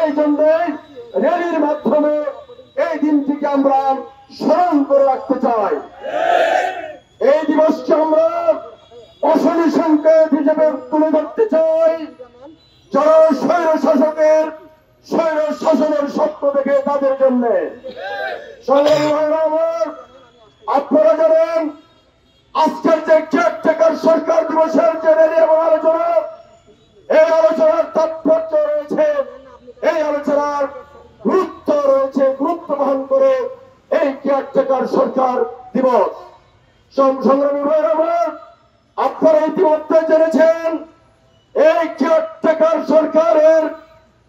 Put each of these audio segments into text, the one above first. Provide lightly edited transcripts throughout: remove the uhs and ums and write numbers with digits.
এই জন্য র্যালির মাধ্যমে এই দিনটিকে আমরা স্মরণ করে রাখতে চাই। এই দিবসকে আমরা অশনি সংকেত হিসেবে তুলে ধরতে চাই, যারা স্বৈর শাসনের স্বপ্ন দেখে তাদের জন্য। আপনারা জানেন আজকের যে কেয়ারটেকার সরকার দিবসের যে র্যালি এবং আলোচনা, এই আলোচনার তাৎপর্য রয়েছে, এই আলোচনার গুরুত্ব রয়েছে, গুরুত্ব বহন করে এই কেয়ারটেকার সরকার দিবস। সংগ্রামী ভাইরা আমার, আপনারা ইতিমধ্যে জেনেছেন এই কেয়ারটেকার সরকারের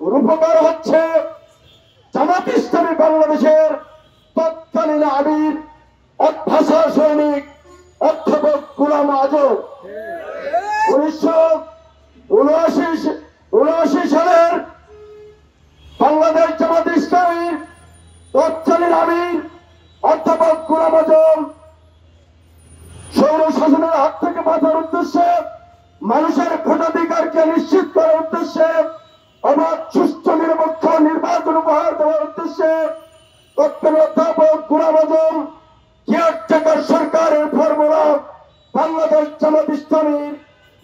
রূপকার হচ্ছে জামাত ইসলামী বাংলাদেশের তৎকালীন আমির ভাষা সৈনিক অধ্যাপক গোলাম আজম। 1979 সালের বাংলাদেশ জামাত ইসলামীর তৎকালীন আমির অধ্যাপক গোলাম আজম স্বৈর শাসনের হাত থেকে বাঁচার উদ্দেশ্যে, মানুষের ভোটাধিকারকে নিশ্চিত করার উদ্দেশ্যে, অবাধ সুষ্ঠ নিরপেক্ষ নির্বাচন উপহার দেওয়ার উদ্দেশ্যে তৎকালীন অধ্যাপক গোলাম আজম কেয়ারটেকার সরকারের ফর্মুলা বাংলাদেশ জামাত ইসলামীর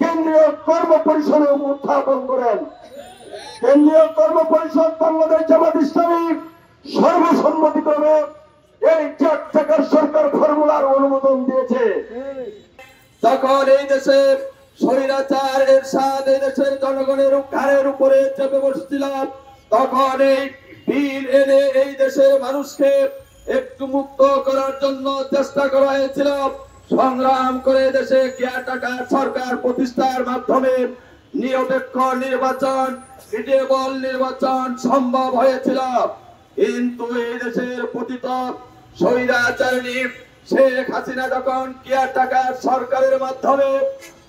কেন্দ্রীয় কর্ম পরিষদে উত্থাপন করেন। কেন্দ্রীয় কর্ম পরিষদ বাংলাদেশ জামাত ইসলামী সর্বসম্মতিক্রমে এই কেয়ারটেকার সরকার ফর্মুলার অনুমোদন দিয়েছে। তখন এই দেশে স্বৈরাচার এরশাদ এই দেশের জনগণের ঘাড়ের উপরে চেপে বসছিল। তখন এই বিল এনে এই দেশের মানুষকে একটু মুক্ত করার জন্য চেষ্টা করা হয়েছিল। সংগ্রাম করে দেশে কেয়ারটেকার সরকার প্রতিষ্ঠার মাধ্যমে নিরপেক্ষ নির্বাচন, ক্রেডিবল নির্বাচন সম্ভব হয়েছিল। কিন্তু এই দেশের পতিত স্বৈরাচারিণী শেখ হাসিনা যখন কেয়ারটেকার সরকারের মাধ্যমে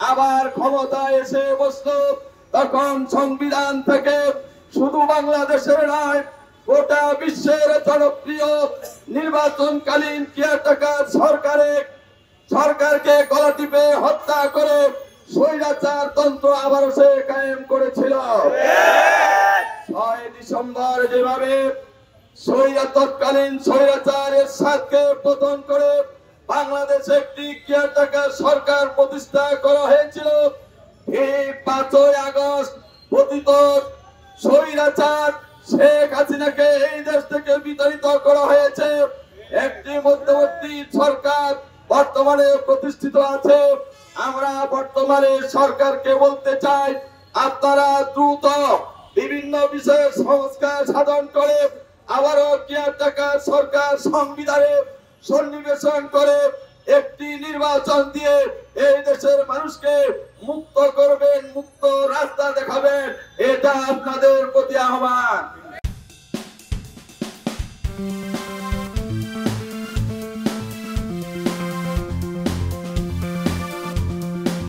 আবার ক্ষমতায় এসে বসলো, তখন সংবিধান থেকে শুধু বাংলাদেশের নয় গোটা বিশ্বের জনপ্রিয় নির্বাচনকালীন কেয়ারটেকার সরকারকে গলা টিপে হত্যা করে স্বৈরাচার তন্ত্র আবারও সে কায়েম করেছিল। 6 ডিসেম্বর যেভাবে তৎকালীন স্বৈরাচার এরশাদকে পতন করে বাংলাদেশে একটি কেয়ারটেকার সরকার প্রতিষ্ঠা করা হয়েছিল, এই 5ই আগস্ট পতিত স্বৈরাচার শেখ হাসিনাকে এই দেশ থেকে বিতাড়িত করা হয়েছে। একটি মধ্যবর্তী সরকার বর্তমানে প্রতিষ্ঠিত আছে। আমরা বর্তমানে সরকারকে বলতে চাই, আপনারা দ্রুত বিভিন্ন বিষয়ে সংস্কার সাধন করে আবারও কেয়ারটেকার সরকার সংবিধানে সন্নিবেশন করে একটি নির্বাচন দিয়ে এই দেশের মানুষকে মুক্ত করবেন, মুক্ত রাস্তা দেখাবেন, এটা আপনাদের প্রতি আহ্বান।